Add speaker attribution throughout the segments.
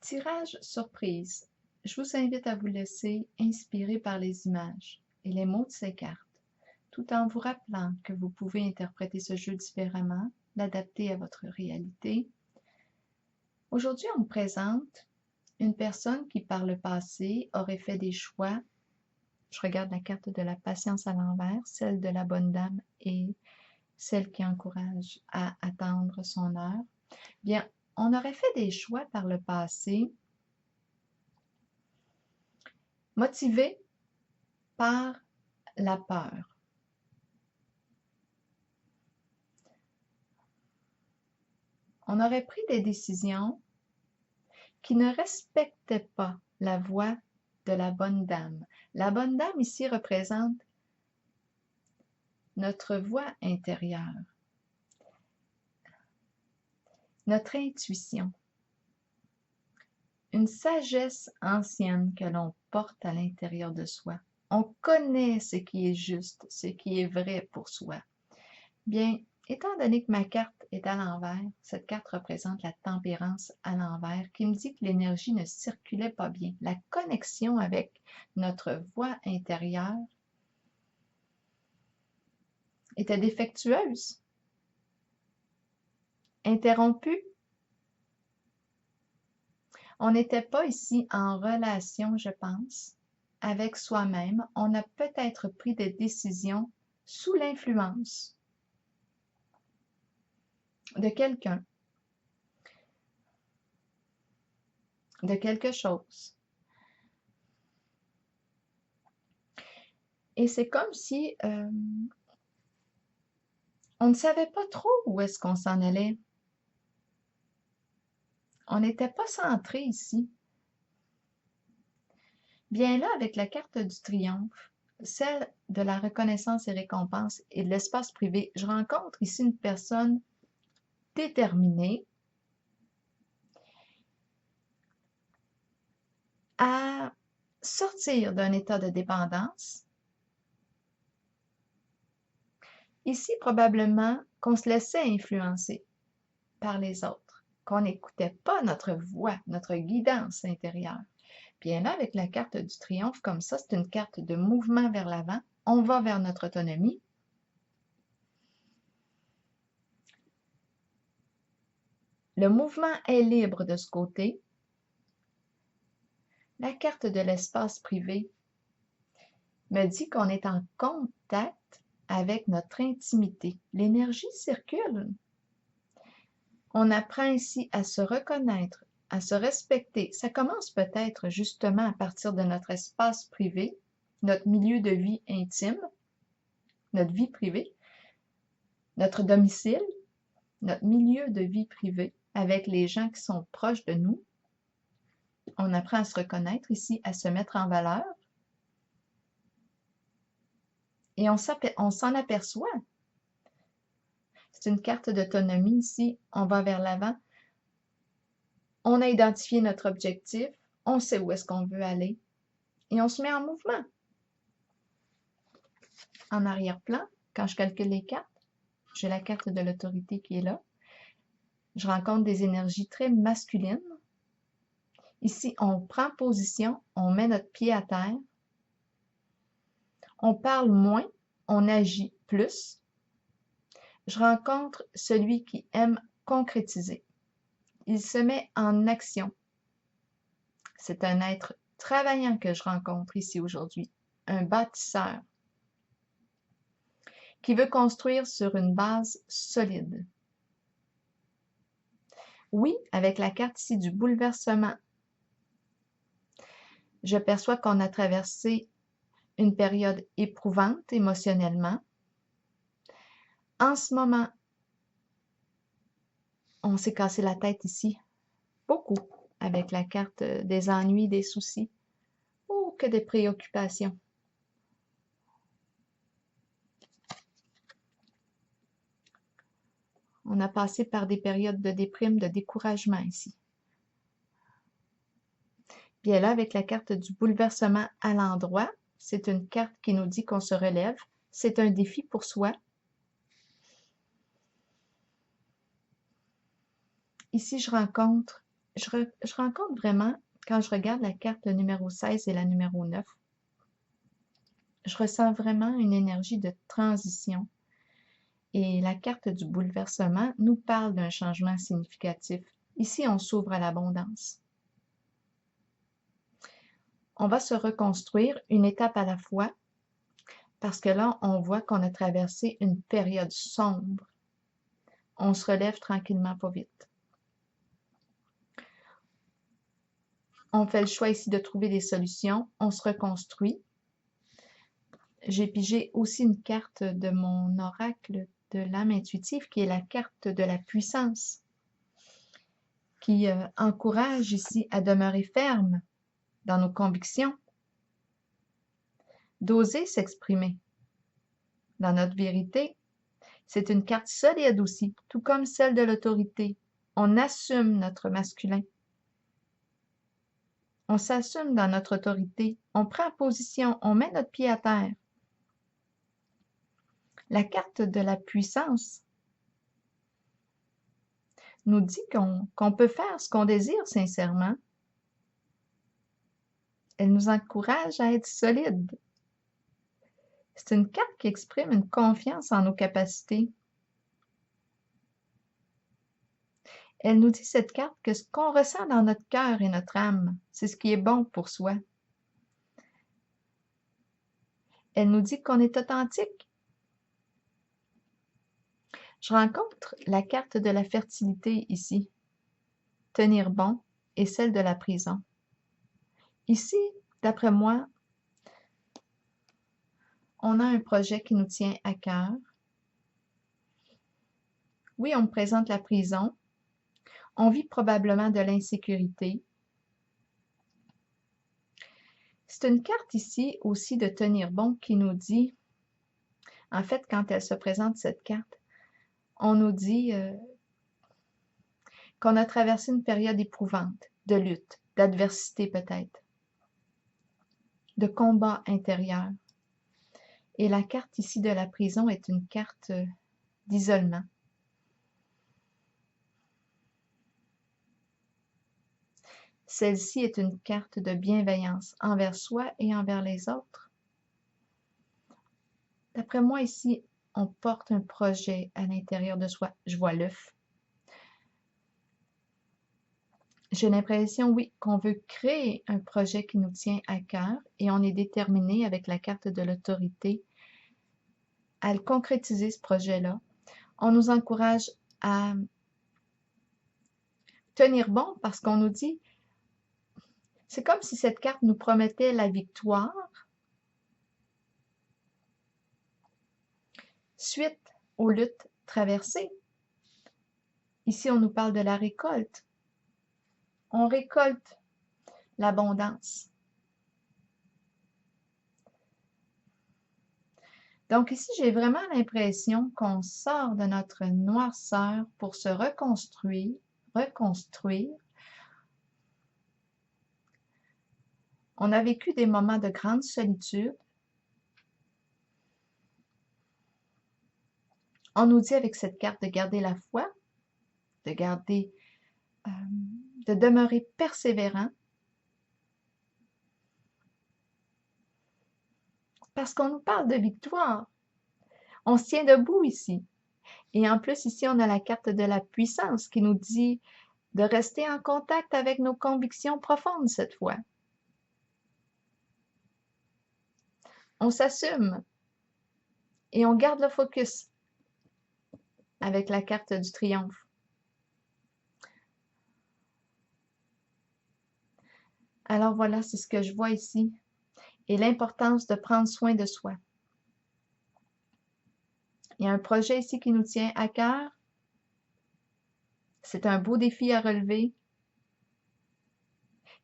Speaker 1: Tirage surprise. Je vous invite à vous laisser inspirer par les images et les mots de ces cartes, tout en vous rappelant que vous pouvez interpréter ce jeu différemment, l'adapter à votre réalité. Aujourd'hui, on me présente une personne qui, par le passé, aurait fait des choix. Je regarde la carte de la patience à l'envers, celle de la bonne dame et celle qui encourage à attendre son heure. Bien, on aurait fait des choix par le passé motivés par la peur. On aurait pris des décisions qui ne respectaient pas la voix de la bonne dame. La bonne dame ici représente notre voix intérieure, notre intuition, une sagesse ancienne que l'on porte à l'intérieur de soi. On connaît ce qui est juste, ce qui est vrai pour soi. Bien, étant donné que ma carte est à l'envers, cette carte représente la tempérance à l'envers, qui me dit que l'énergie ne circulait pas bien. La connexion avec notre voix intérieure était défectueuse, interrompue. On n'était pas ici en relation, je pense, avec soi-même. On a peut-être pris des décisions sous l'influence de quelqu'un, de quelque chose. Et c'est comme si on ne savait pas trop où est-ce qu'on s'en allait. On n'était pas centré ici. Bien là, avec la carte du triomphe, celle de la reconnaissance et récompense et de l'espace privé, je rencontre ici une personne déterminée à sortir d'un état de dépendance. Ici, probablement qu'on se laissait influencer par les autres, qu'on n'écoutait pas notre voix, notre guidance intérieure. Bien là, avec la carte du triomphe, comme ça, c'est une carte de mouvement vers l'avant. On va vers notre autonomie. Le mouvement est libre de ce côté. La carte de l'espace privé me dit qu'on est en contact avec notre intimité. L'énergie circule. On apprend ici à se reconnaître, à se respecter. Ça commence peut-être justement à partir de notre espace privé, notre milieu de vie intime, notre vie privée, notre domicile, notre milieu de vie privé avec les gens qui sont proches de nous. On apprend à se reconnaître ici, à se mettre en valeur. Et on s'en aperçoit. C'est une carte d'autonomie ici. On va vers l'avant. On a identifié notre objectif. On sait où est-ce qu'on veut aller. Et on se met en mouvement. En arrière-plan, quand je calcule les cartes, j'ai la carte de l'autorité qui est là. Je rencontre des énergies très masculines. Ici, on prend position, on met notre pied à terre. On parle moins, on agit plus. Je rencontre celui qui aime concrétiser. Il se met en action. C'est un être travaillant que je rencontre ici aujourd'hui, un bâtisseur qui veut construire sur une base solide. Oui, avec la carte ici du bouleversement, je perçois qu'on a traversé une période éprouvante émotionnellement. En ce moment, on s'est cassé la tête ici, beaucoup, avec la carte des ennuis, des soucis, ou que des préoccupations. On a passé par des périodes de déprime, de découragement ici. Bien là, avec la carte du bouleversement à l'endroit, c'est une carte qui nous dit qu'on se relève. C'est un défi pour soi. Ici, je rencontre je rencontre vraiment, quand je regarde la carte numéro 16 et la numéro 9, je ressens vraiment une énergie de transition. Et la carte du bouleversement nous parle d'un changement significatif. Ici, on s'ouvre à l'abondance. On va se reconstruire une étape à la fois, parce que là, on voit qu'on a traversé une période sombre. On se relève tranquillement, pas vite. On fait le choix ici de trouver des solutions. On se reconstruit. J'ai pigé aussi une carte de mon oracle de l'âme intuitive, qui est la carte de la puissance, qui encourage ici à demeurer ferme dans nos convictions, d'oser s'exprimer dans notre vérité. C'est une carte solide aussi, tout comme celle de l'autorité. On assume notre masculin. On s'assume dans notre autorité. On prend position, on met notre pied à terre. La carte de la puissance nous dit qu'on peut faire ce qu'on désire sincèrement. Elle nous encourage à être solides. C'est une carte qui exprime une confiance en nos capacités. Elle nous dit, cette carte, que ce qu'on ressent dans notre cœur et notre âme, c'est ce qui est bon pour soi. Elle nous dit qu'on est authentique. Je rencontre la carte de la fertilité ici, tenir bon, et celle de la prison. Ici, d'après moi, on a un projet qui nous tient à cœur. Oui, on me présente la prison. On vit probablement de l'insécurité. C'est une carte ici aussi de tenir bon qui nous dit, en fait, quand elle se présente, cette carte, on nous dit qu'on a traversé une période éprouvante, de lutte, d'adversité peut-être, de combat intérieur. Et la carte ici de la prison est une carte d'isolement. Celle-ci est une carte de bienveillance envers soi et envers les autres. D'après moi, ici, on porte un projet à l'intérieur de soi. Je vois l'œuf. J'ai l'impression, oui, qu'on veut créer un projet qui nous tient à cœur et on est déterminé avec la carte de l'autorité à le concrétiser, ce projet-là. On nous encourage à tenir bon parce qu'on nous dit, c'est comme si cette carte nous promettait la victoire suite aux luttes traversées. Ici, on nous parle de la récolte. On récolte l'abondance. Donc ici, j'ai vraiment l'impression qu'on sort de notre noirceur pour se reconstruire. On a vécu des moments de grande solitude. On nous dit avec cette carte de garder la foi, de demeurer persévérant, parce qu'on nous parle de victoire. On se tient debout ici. Et en plus, ici, on a la carte de la puissance qui nous dit de rester en contact avec nos convictions profondes cette fois. On s'assume et on garde le focus avec la carte du triomphe. Alors voilà, c'est ce que je vois ici. Et l'importance de prendre soin de soi. Il y a un projet ici qui nous tient à cœur. C'est un beau défi à relever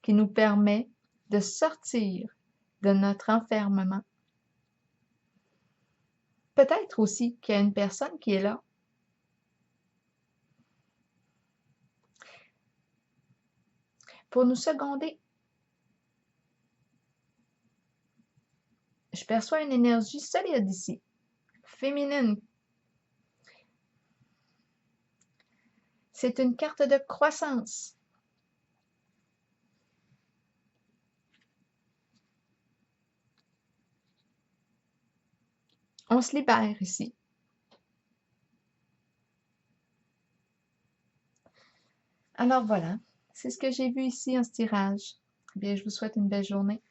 Speaker 1: qui nous permet de sortir de notre enfermement. Peut-être aussi qu'il y a une personne qui est là. Pour nous seconder. Je perçois une énergie solide ici, féminine. C'est une carte de croissance. On se libère ici. Alors voilà, c'est ce que j'ai vu ici en ce tirage. Bien, je vous souhaite une belle journée.